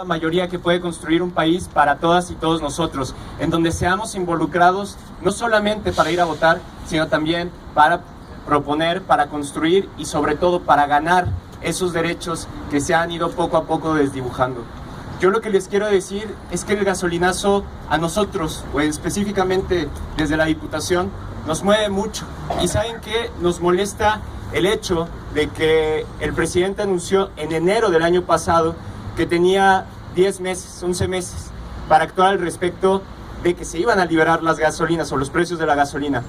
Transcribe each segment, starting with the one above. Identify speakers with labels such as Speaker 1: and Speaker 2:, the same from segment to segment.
Speaker 1: la mayoría que puede construir un país para todas y todos nosotros, en donde seamos involucrados no solamente para ir a votar, sino también para proponer, para construir y sobre todo para ganar esos derechos que se han ido poco a poco desdibujando. Yo lo que les quiero decir es que el gasolinazo a nosotros, o específicamente desde la Diputación, nos mueve mucho. Y ¿saben qué? Nos molesta el hecho de que el presidente anunció en enero del año pasado que tenía 10 meses, 11 meses para actuar al respecto de que se iban a liberar las gasolinas o los precios de la gasolina.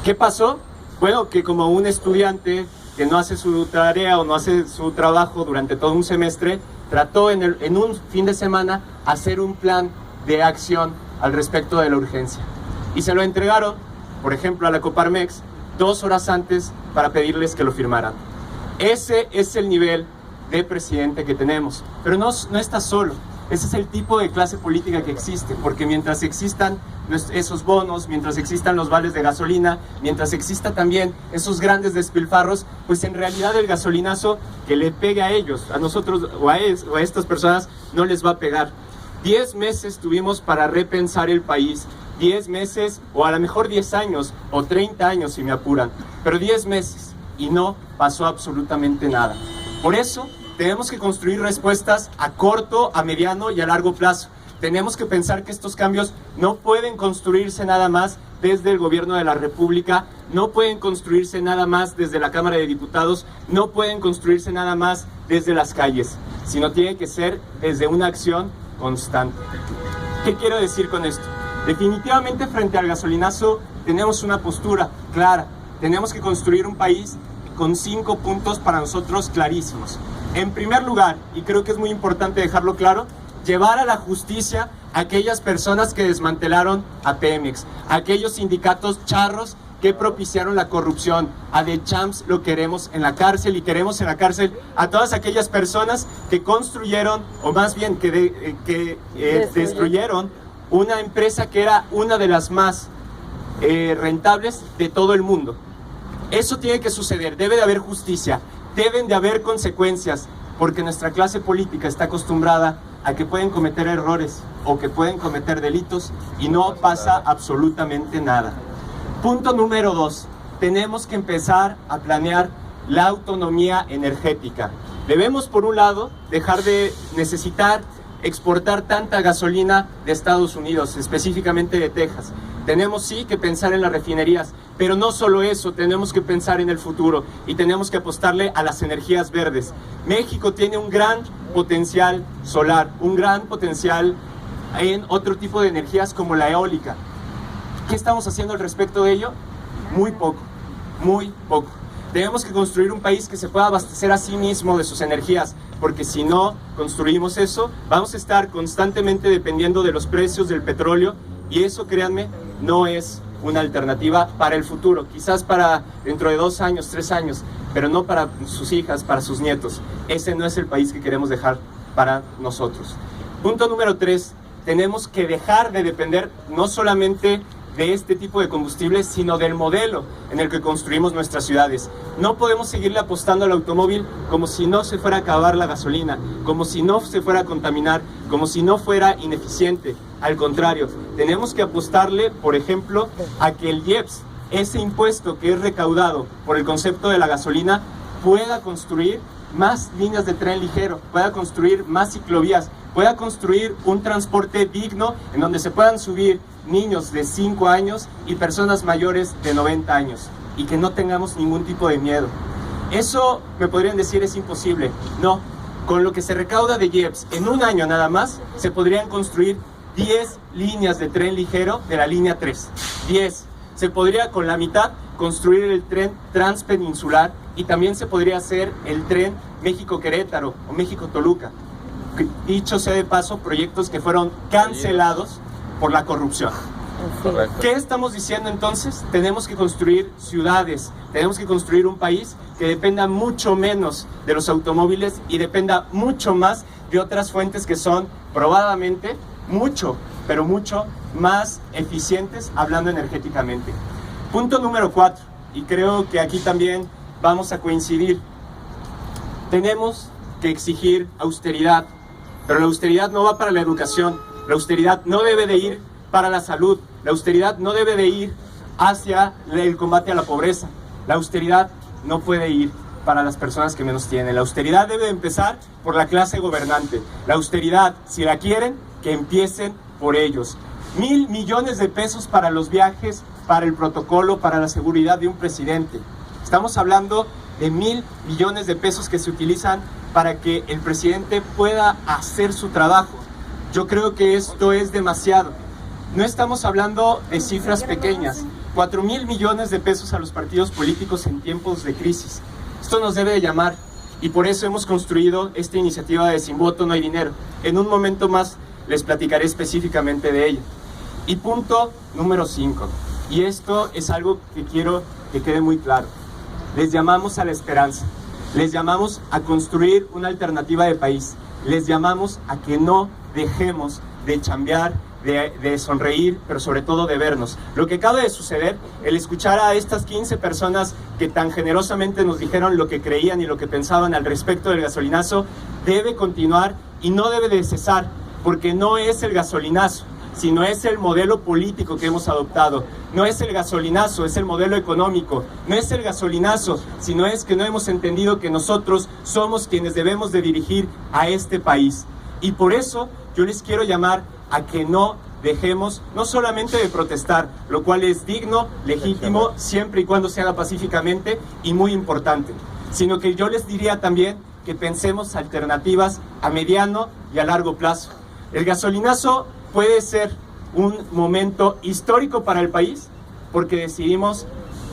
Speaker 1: ¿Qué pasó? Bueno, que como un estudiante que no hace su tarea o no hace su trabajo durante todo un semestre, trató en un fin de semana hacer un plan de acción al respecto de la urgencia. Y se lo entregaron, por ejemplo, a la Coparmex 2 horas antes para pedirles que lo firmaran. Ese es el nivel de presidente que tenemos. Pero no está solo. Ese es el tipo de clase política que existe, porque mientras existan esos bonos, mientras existan los vales de gasolina, mientras exista también esos grandes despilfarros, pues en realidad el gasolinazo que le pegue a ellos, a nosotros o a estas personas, no les va a pegar. 10 meses tuvimos para repensar el país, 10 meses o a lo mejor 10 años o 30 años si me apuran, pero 10 meses y no pasó absolutamente nada. Por eso tenemos que construir respuestas a corto, a mediano y a largo plazo. Tenemos que pensar que estos cambios no pueden construirse nada más desde el gobierno de la República, no pueden construirse nada más desde la Cámara de Diputados, no pueden construirse nada más desde las calles, sino tiene que ser desde una acción constante. ¿Qué quiero decir con esto? Definitivamente frente al gasolinazo tenemos una postura clara. Tenemos que construir un país con 5 puntos para nosotros clarísimos. En primer lugar, y creo que es muy importante dejarlo claro, llevar a la justicia a aquellas personas que desmantelaron a Pemex, a aquellos sindicatos charros que propiciaron la corrupción. A The Champs lo queremos en la cárcel y queremos en la cárcel a todas aquellas personas que construyeron, o más bien que destruyeron una empresa que era una de las más rentables de todo el mundo. Eso tiene que suceder, debe de haber justicia, deben de haber consecuencias, porque nuestra clase política está acostumbrada a que pueden cometer errores o que pueden cometer delitos y no pasa absolutamente nada. Punto número 2, tenemos que empezar a planear la autonomía energética. Debemos, por un lado, dejar de necesitar exportar tanta gasolina de Estados Unidos, específicamente de Texas. Tenemos sí que pensar en las refinerías, pero no solo eso, tenemos que pensar en el futuro y tenemos que apostarle a las energías verdes. México tiene un gran potencial solar, un gran potencial en otro tipo de energías como la eólica. ¿Qué estamos haciendo al respecto de ello? Muy poco, muy poco. Tenemos que construir un país que se pueda abastecer a sí mismo de sus energías, porque si no construimos eso, vamos a estar constantemente dependiendo de los precios del petróleo y eso, créanme, no es una alternativa para el futuro, quizás para dentro de 2 años, 3 años, pero no para sus hijas, para sus nietos. Ese no es el país que queremos dejar para nosotros. Punto número 3, tenemos que dejar de depender no solamente de este tipo de combustibles, sino del modelo en el que construimos nuestras ciudades. No podemos seguirle apostando al automóvil como si no se fuera a acabar la gasolina, como si no se fuera a contaminar, como si no fuera ineficiente. Al contrario, tenemos que apostarle, por ejemplo, a que el IEPS, ese impuesto que es recaudado por el concepto de la gasolina, pueda construir más líneas de tren ligero, pueda construir más ciclovías, pueda construir un transporte digno en donde se puedan subir niños de 5 años y personas mayores de 90 años y que no tengamos ningún tipo de miedo. Eso me podrían decir es imposible. No, con lo que se recauda de IEPS en un año nada más se podrían construir 10 líneas de tren ligero de la línea 3. 10. Se podría con la mitad construir el tren transpeninsular y también se podría hacer el tren México-Querétaro o México-Toluca. Dicho sea de paso, proyectos que fueron cancelados por la corrupción.
Speaker 2: Correcto.
Speaker 1: ¿Qué estamos diciendo entonces? Tenemos que construir ciudades, tenemos que construir un país que dependa mucho menos de los automóviles y dependa mucho más de otras fuentes que son probadamente mucho, pero mucho más eficientes hablando energéticamente. Punto número 4, y creo que aquí también vamos a coincidir. Tenemos que exigir austeridad. Pero la austeridad no va para la educación, la austeridad no debe de ir para la salud, la austeridad no debe de ir hacia el combate a la pobreza, la austeridad no puede ir para las personas que menos tienen. La austeridad debe empezar por la clase gobernante. La austeridad, si la quieren, que empiecen por ellos. 1,000 millones de pesos para los viajes, para el protocolo, para la seguridad de un presidente. Estamos hablando de 1,000 millones de pesos que se utilizan para que el presidente pueda hacer su trabajo. Yo creo que esto es demasiado. No estamos hablando de cifras pequeñas. 4,000 millones de pesos a los partidos políticos en tiempos de crisis. Esto nos debe de llamar y por eso hemos construido esta iniciativa de Sin Voto No Hay Dinero. En un momento más les platicaré específicamente de ella. Y punto número 5, y esto es algo que quiero que quede muy claro. Les llamamos a la esperanza, les llamamos a construir una alternativa de país, les llamamos a que no dejemos de chambear, de sonreír, pero sobre todo de vernos. Lo que acaba de suceder, el escuchar a estas 15 personas que tan generosamente nos dijeron lo que creían y lo que pensaban al respecto del gasolinazo, debe continuar y no debe de cesar, porque no es el gasolinazo, sino es el modelo político que hemos adoptado. No es el gasolinazo, es el modelo económico. No es el gasolinazo, sino es que no hemos entendido que nosotros somos quienes debemos de dirigir a este país. Y por eso yo les quiero llamar a que no dejemos, no solamente de protestar, lo cual es digno, legítimo, siempre y cuando se haga pacíficamente y muy importante, sino que yo les diría también que pensemos alternativas a mediano y a largo plazo. El gasolinazo puede ser un momento histórico para el país porque decidimos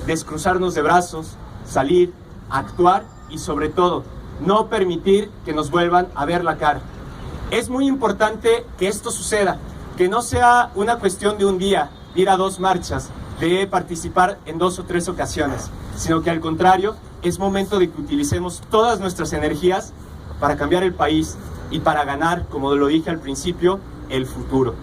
Speaker 1: descruzarnos de brazos, salir, actuar y sobre todo no permitir que nos vuelvan a ver la cara. Es muy importante que esto suceda, que no sea una cuestión de un día, ir a 2 marchas, de participar en 2 o 3 ocasiones, sino que al contrario, es momento de que utilicemos todas nuestras energías para cambiar el país y para ganar, como lo dije al principio, el futuro.